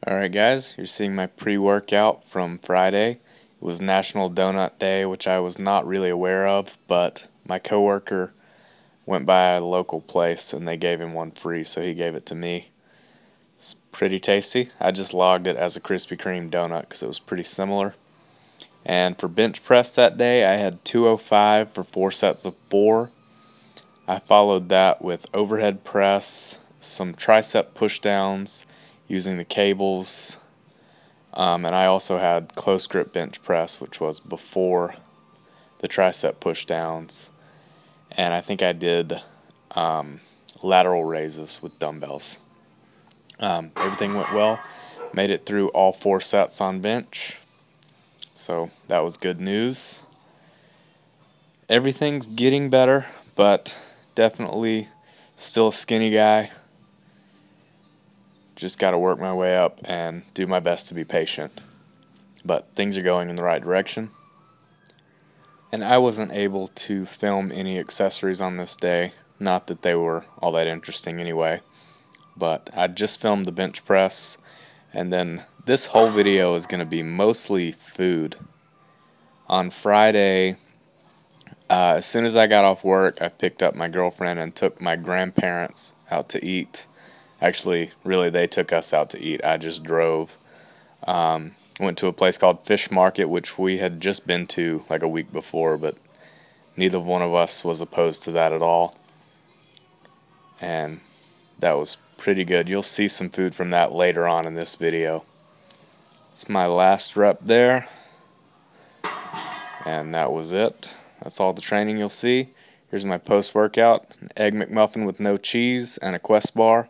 Alright guys, you're seeing my pre-workout from Friday. It was National Donut Day, which I was not really aware of, but my coworker went by a local place and they gave him one free, so he gave it to me. It's pretty tasty. I just logged it as a Krispy Kreme donut because it was pretty similar. And for bench press that day, I had 205 for 4 sets of 4. I followed that with overhead press, some tricep pushdowns, using the cables, and I also had close grip bench press, which was before the tricep pushdowns, and I think I did lateral raises with dumbbells. Everything went well, made it through all 4 sets on bench, so that was good news. Everything's getting better, but definitely still a skinny guy. Just got to work my way up and do my best to be patient. But things are going in the right direction. And I wasn't able to film any accessories on this day. Not that they were all that interesting anyway. But I just filmed the bench press. And then this whole video is going to be mostly food. On Friday, as soon as I got off work, I picked up my girlfriend and took my grandparents out to eat. Actually, really, they took us out to eat. I just drove. Went to a place called Fish Market, which we had just been to like a week before, but neither one of us was opposed to that at all. And that was pretty good. You'll see some food from that later on in this video. It's my last rep there. And that was it. That's all the training you'll see. Here's my post-workout. An Egg McMuffin with no cheese and a Quest bar.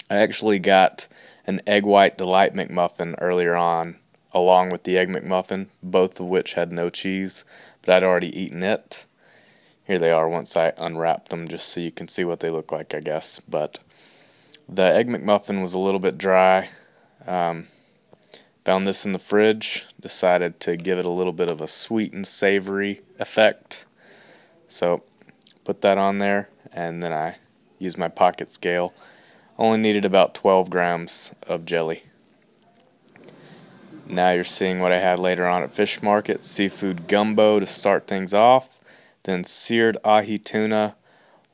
I actually got an Egg White Delight McMuffin earlier on, along with the Egg McMuffin, both of which had no cheese, but I'd already eaten it. Here they are once I unwrapped them, just so you can see what they look like, I guess. But the Egg McMuffin was a little bit dry. Found this in the fridge, decided to give it a little bit of a sweet and savory effect. So put that on there, and then I used my pocket scale. Only needed about 12 grams of jelly. Now you're seeing what I had later on at Fish Market. Seafood gumbo to start things off. Then seared ahi tuna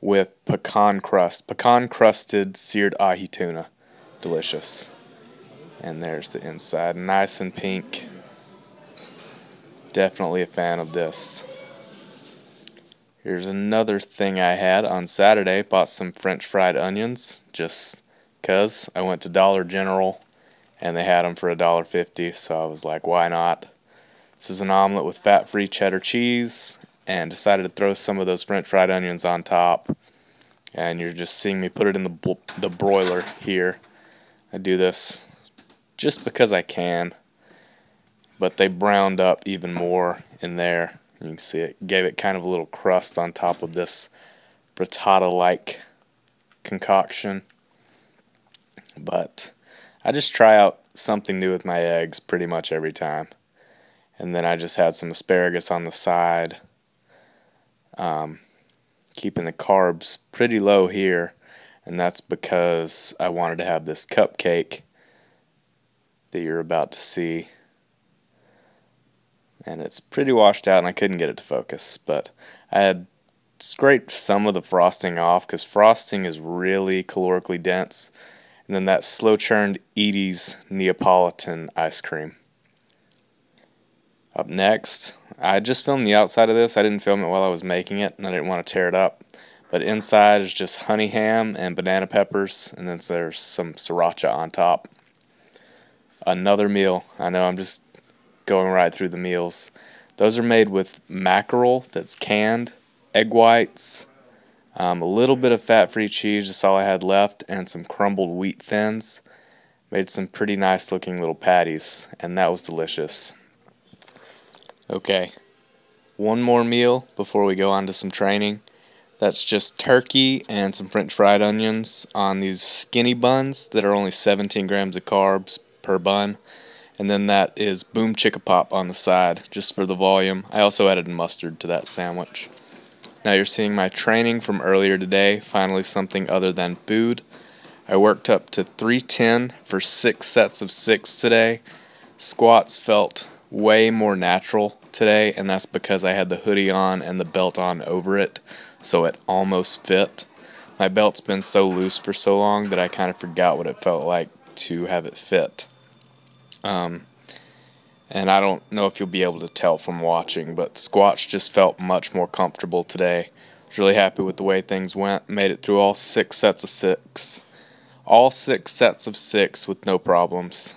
with pecan crust. Pecan crusted seared ahi tuna. Delicious. And there's the inside. Nice and pink. Definitely a fan of this. Here's another thing I had on Saturday. Bought some French fried onions just because I went to Dollar General and they had them for $1.50, so I was like, why not? This is an omelet with fat-free cheddar cheese, and decided to throw some of those French fried onions on top. And you're just seeing me put it in the broiler here. I do this just because I can, but they browned up even more in there. You can see it gave it kind of a little crust on top of this frittata-like concoction. But I just try out something new with my eggs pretty much every time. And then I just had some asparagus on the side. Keeping the carbs pretty low here, and that's because I wanted to have this cupcake that you're about to see. And it's pretty washed out and I couldn't get it to focus, but I had scraped some of the frosting off because frosting is really calorically dense. And then that slow churned Edie's Neapolitan ice cream. Up next, I just filmed the outside of this. I didn't film it while I was making it and I didn't want to tear it up. But inside is just honey ham and banana peppers, and then there's some sriracha on top. Another meal. I know I'm just going right through the meals. Those are made with mackerel that's canned, egg whites, a little bit of fat-free cheese, just all I had left, and some crumbled wheat thins. Made some pretty nice looking little patties, and that was delicious. Okay, one more meal before we go on to some training. That's just turkey and some French fried onions on these skinny buns that are only 17 grams of carbs per bun. And then that is Boom Chicka Pop on the side, just for the volume. I also added mustard to that sandwich. Now you're seeing my training from earlier today, finally something other than food. I worked up to 310 for 6 sets of 6 today. Squats felt way more natural today, and that's because I had the hoodie on and the belt on over it, so it almost fit. My belt's been so loose for so long that I kind of forgot what it felt like to have it fit. And I don't know if you'll be able to tell from watching, but squats just felt much more comfortable today. I was really happy with the way things went. Made it through all 6 sets of 6. All 6 sets of 6 with no problems.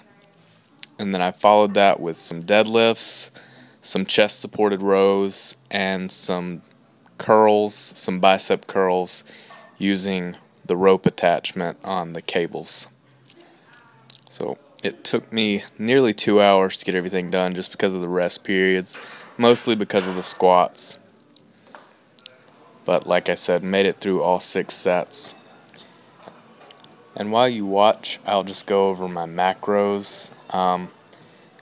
And then I followed that with some deadlifts, some chest supported rows, and some curls, some bicep curls using the rope attachment on the cables. So it took me nearly 2 hours to get everything done just because of the rest periods, mostly because of the squats. But like I said, made it through all 6 sets. And while you watch, I'll just go over my macros.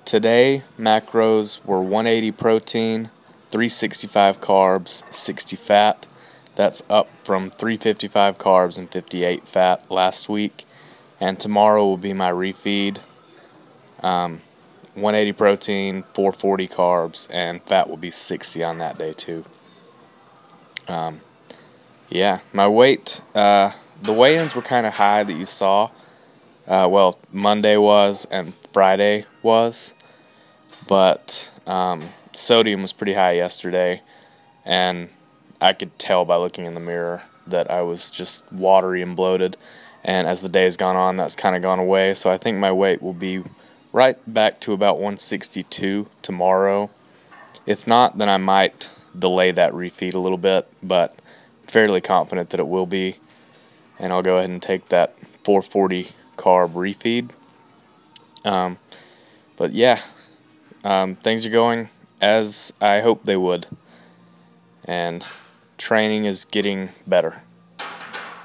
Today, macros were 180 protein, 365 carbs, 60 fat. That's up from 355 carbs and 58 fat last week. And tomorrow will be my refeed. 180 protein, 440 carbs, and fat will be 60 on that day too. Yeah, my weight, the weigh-ins were kind of high that you saw. Well, Monday was and Friday was, but sodium was pretty high yesterday, and I could tell by looking in the mirror that I was just watery and bloated. And as the day's gone on, that's kind of gone away. So I think my weight will be right back to about 162 tomorrow. If not, then I might delay that refeed a little bit, but fairly confident that it will be. And I'll go ahead and take that 440 carb refeed. But yeah, things are going as I hoped they would. And training is getting better.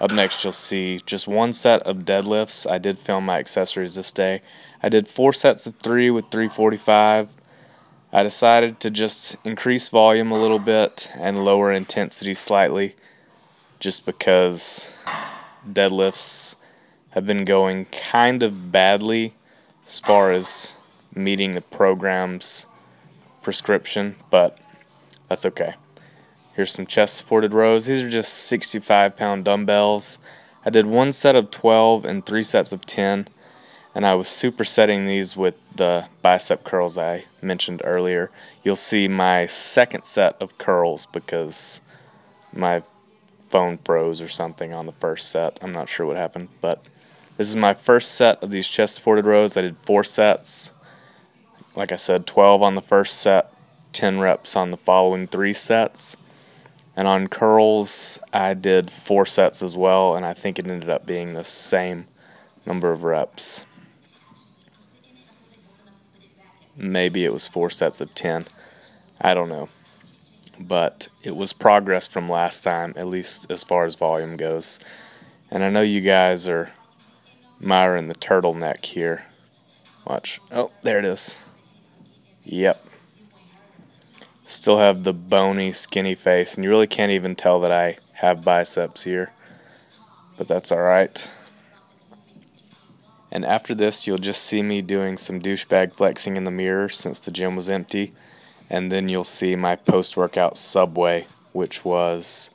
Up next, you'll see just 1 set of deadlifts. I did film my accessories this day. I did 4 sets of 3 with 345. I decided to just increase volume a little bit and lower intensity slightly, just because deadlifts have been going kind of badly as far as meeting the program's prescription, but that's okay. Here's some chest supported rows. These are just 65-pound dumbbells. I did 1 set of 12 and 3 sets of 10, and I was supersetting these with the bicep curls I mentioned earlier. You'll see my second set of curls because my phone froze or something on the first set. I'm not sure what happened, but this is my first set of these chest supported rows. I did 4 sets. Like I said, 12 on the first set, 10 reps on the following 3 sets. And on curls, I did 4 sets as well, and I think it ended up being the same number of reps. Maybe it was 4 sets of 10. I don't know. But it was progress from last time, at least as far as volume goes. And I know you guys are admiring the turtleneck here. Watch. Oh, there it is. Yep. Still have the bony, skinny face, and you really can't even tell that I have biceps here. But that's alright. And after this, you'll just see me doing some douchebag flexing in the mirror since the gym was empty. And then you'll see my post-workout subway, which was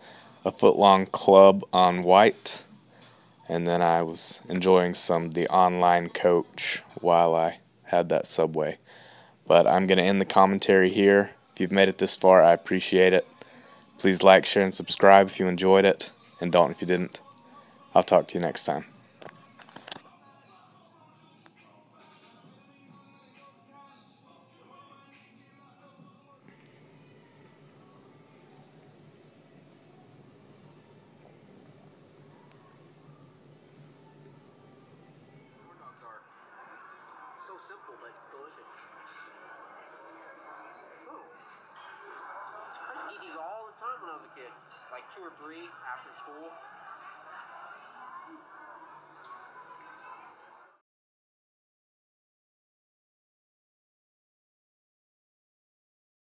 a foot-long club on white. And then I was enjoying the online coach while I had that subway. But I'm going to end the commentary here. If you've made it this far, I appreciate it. Please like, share, and subscribe if you enjoyed it. And don't if you didn't. I'll talk to you next time. So simple, but delicious. Oh. I used to eat these all the time when I was a kid. Like 2 or 3 after school.